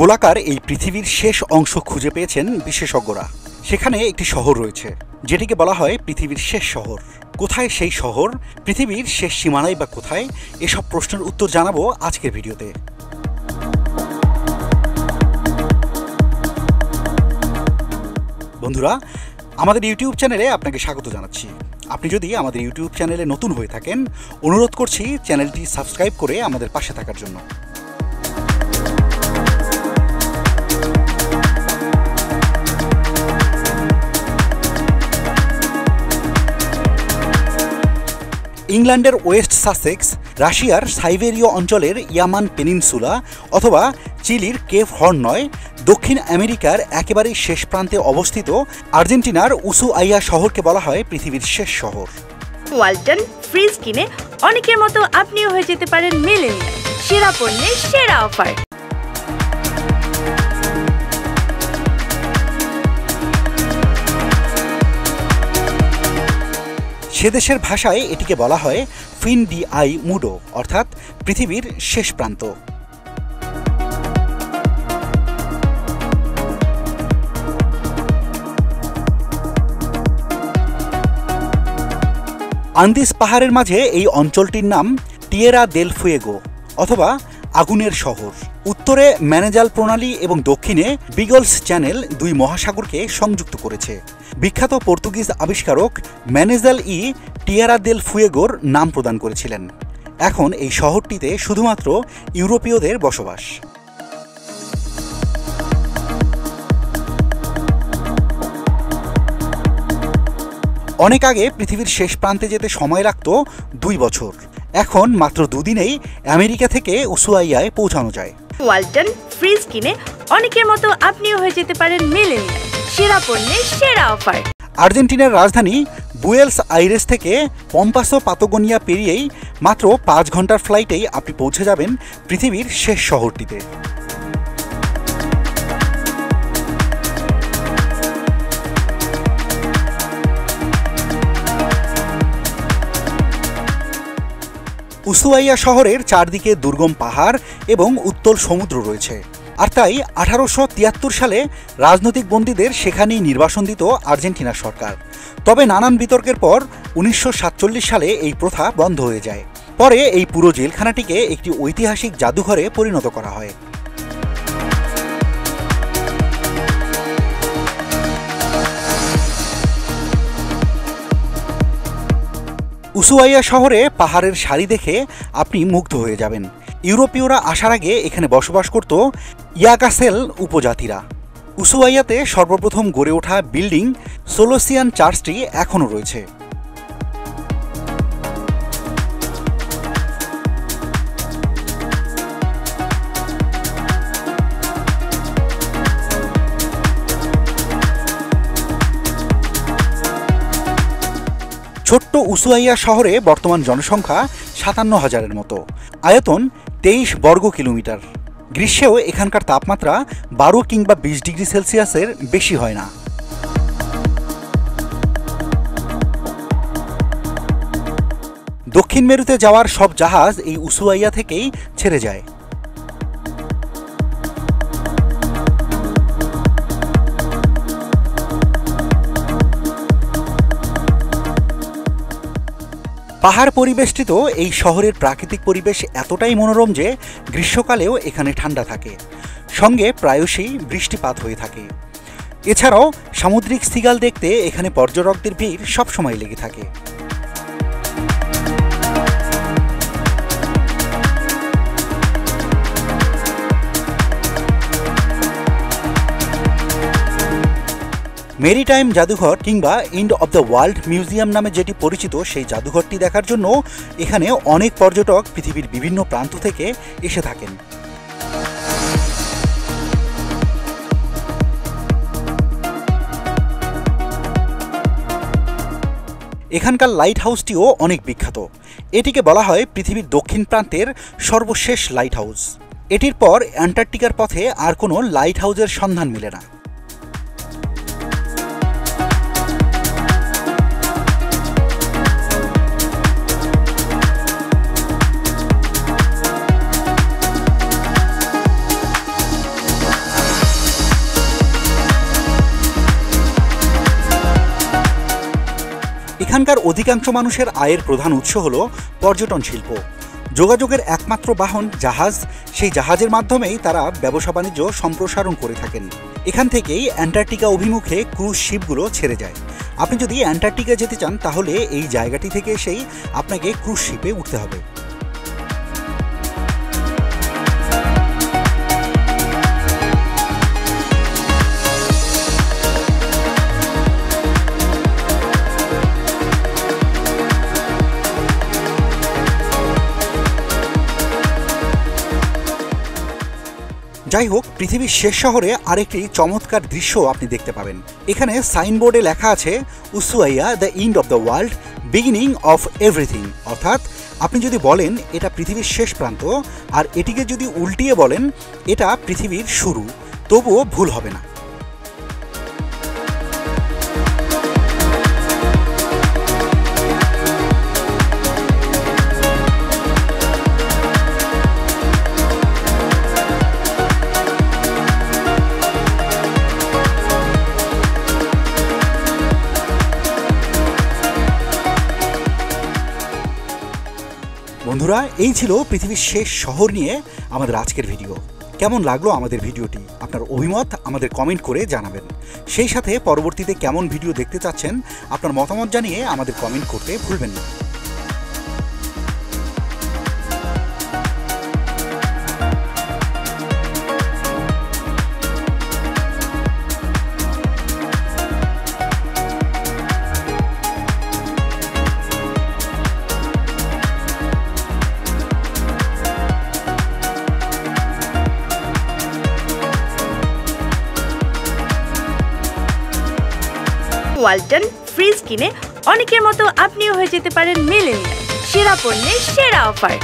গোলাকার এই পৃথিবীর শেষ অংশ খুঁজে পেয়েছেন বিশেষজ্ঞরা। সেখানে একটি শহর রয়েছে যেটিকে বলা হয় পৃথিবীর শেষ শহর। কোথায় সেই শহর, পৃথিবীর শেষ সীমানায় বা কোথায়, এসব প্রশ্নের উত্তর জানাবো আজকের ভিডিওতে। বন্ধুরা, আমাদের ইউটিউব চ্যানেলে আপনাকে স্বাগত জানাচ্ছি। আপনি যদি আমাদের ইউটিউব চ্যানেলে নতুন হয়ে থাকেন, অনুরোধ করছি চ্যানেলটি সাবস্ক্রাইব করে আমাদের পাশে থাকার জন্য। ইংল্যান্ডের ওয়েস্ট সাসেক্স, রাশিয়ার সাইবেরীয় অঞ্চলের ইয়ামান পেনিনসুলা অথবা চিলির কেপ হর্ন নয়, দক্ষিণ আমেরিকার একেবারেই শেষ প্রান্তে অবস্থিত আর্জেন্টিনার উসুআইয়া শহরকে বলা হয় পৃথিবীর শেষ শহর। ওয়ালটন ফ্রিজ কিনে অনেকের মতো আপনিও হয়ে যেতে পারেন মিলেনিয়াল। সেরা পণ্যের সেরা অফার। সে দেশের ভাষায় এটিকে বলা হয় ফিন ডি আই মুডো, অর্থাৎ পৃথিবীর শেষ প্রান্ত। আন্দিস পাহাড়ের মাঝে এই অঞ্চলটির নাম টিয়েরা দেল ফুয়েগো অথবা আগুনের শহর। উত্তরে ম্যানেজাল প্রণালী এবং দক্ষিণে বিগলস চ্যানেল দুই মহাসাগরকে সংযুক্ত করেছে। বিখ্যাত পর্তুগিজ আবিষ্কারক ম্যানেজাল টিয়েরা দেল ফুয়েগোর নাম প্রদান করেছিলেন। এখন এই শহরটিতে শুধুমাত্র ইউরোপীয়দের বসবাস। অনেক আগে পৃথিবীর শেষ প্রান্তে যেতে সময় লাগত 2 বছর। এখন মাত্র 2 দিনেই আমেরিকা থেকে উসুআইয়ায় পৌঁছানো যায়। ওয়ালটন ফ্রিজ কিনে অনেকের মতো আপনিও হয়ে যেতে পারেন মিলেনিয়াল। সেরা পণ্যের সেরা অফার। আর্জেন্টিনার রাজধানী বুয়েলস আইরেস থেকে পম্পাসো পাতাগোনিয়া পেরিয়েই মাত্র 5 ঘন্টার ফ্লাইটেই আপনি পৌঁছে যাবেন পৃথিবীর শেষ শহরটিতে। উসুআইয়া শহরের চারদিকে দুর্গম পাহাড় এবং উত্তল সমুদ্র রয়েছে, আর তাই 1873 সালে রাজনৈতিক বন্দীদের সেখানেই নির্বাসন দিত আর্জেন্টিনা সরকার। তবে নানান বিতর্কের পর 1947 সালে এই প্রথা বন্ধ হয়ে যায়। পরে এই পুরো জেলখানাটিকে একটি ঐতিহাসিক জাদুঘরে পরিণত করা হয়। উসুআইয়া শহরে পাহাড়ের সারি দেখে আপনি মুগ্ধ হয়ে যাবেন। ইউরোপীয়রা আসার আগে এখানে বসবাস করত ইয়াকাসেল উপজাতিরা। উসুআইয়াতে সর্বপ্রথম গড়ে ওঠা বিল্ডিং সোলোসিয়ান চার্চটি এখনও রয়েছে। ছোট্ট উসুআইয়া শহরে বর্তমান জনসংখ্যা 57,000-এর মতো। আয়তন 23 বর্গ কিলোমিটার। গ্রীষ্মেও এখানকার তাপমাত্রা 12 কিংবা 20 ডিগ্রি সেলসিয়াসের বেশি হয় না। দক্ষিণ মেরুতে যাওয়ার সব জাহাজ এই উসুআইয়া থেকেই ছেড়ে যায়। পাহাড় পরিবেষ্টিত এই শহরের প্রাকৃতিক পরিবেশ এতটাই মনোরম যে গ্রীষ্মকালেও এখানে ঠান্ডা থাকে, সঙ্গে প্রায়শই বৃষ্টিপাত হয়ে থাকে। এছাড়াও সামুদ্রিক সিগাল দেখতে এখানে পর্যটকদের ভিড় সবসময় লেগে থাকে। মেরিটাইম জাদুঘর কিংবা end of the world museum নামে যেটি পরিচিত, সেই জাদুঘরটি দেখার জন্য এখানে অনেক পর্যটক পৃথিবীর বিভিন্ন প্রান্ত থেকে এসে থাকেন। এখানকার লাইট হাউসটিও অনেক বিখ্যাত। এটিকে বলা হয় পৃথিবীর দক্ষিণ প্রান্তের সর্বশেষ লাইট হাউস। এটির পর অ্যান্টার্কটিকার পথে আর কোনো লাইট হাউসের সন্ধান মেলে না। এখানকার অধিকাংশ মানুষের আয়ের প্রধান উৎস হল পর্যটন শিল্প। যোগাযোগের একমাত্র বাহন জাহাজ, সেই জাহাজের মাধ্যমেই তারা ব্যবসা বাণিজ্য সম্প্রসারণ করে থাকেন। এখান থেকেই অ্যান্টার্কটিকা অভিমুখে ক্রুজ শিপগুলো ছেড়ে যায়। আপনি যদি অ্যান্টার্কটিকা যেতে চান তাহলে এই জায়গাটি থেকে এসেই আপনাকে ক্রুজ শিপে উঠতে হবে। যাই হোক, পৃথিবীর শেষ শহরে আরেকটি চমৎকার দৃশ্য আপনি দেখতে পাবেন। এখানে সাইনবোর্ডে লেখা আছে Ushuaia the end of the world, beginning of everything. অর্থাৎ আপনি যদি বলেন এটা পৃথিবীর শেষ প্রান্ত, আর এটিকে যদি উল্টিয়ে বলেন এটা পৃথিবীর শুরু, তবুও ভুল হবে না। বন্ধুরা, এই ছিল পৃথিবীর শেষ শহর নিয়ে আমাদের আজকের ভিডিও। কেমন লাগলো আমাদের ভিডিওটি? আপনার অভিমত আমাদের কমেন্ট করে জানাবেন। সেই সাথে পরবর্তীতে কেমন ভিডিও দেখতে চাচ্ছেন আপনার মতামত জানিয়ে আমাদের কমেন্ট করতে ভুলবেন না। ওয়ালটন ফ্রিজ কিনে অনেকের মতো আপনিও হয়ে যেতে পারেন মিলেনিয়াল। সেরা পণ্যের সেরা অফার।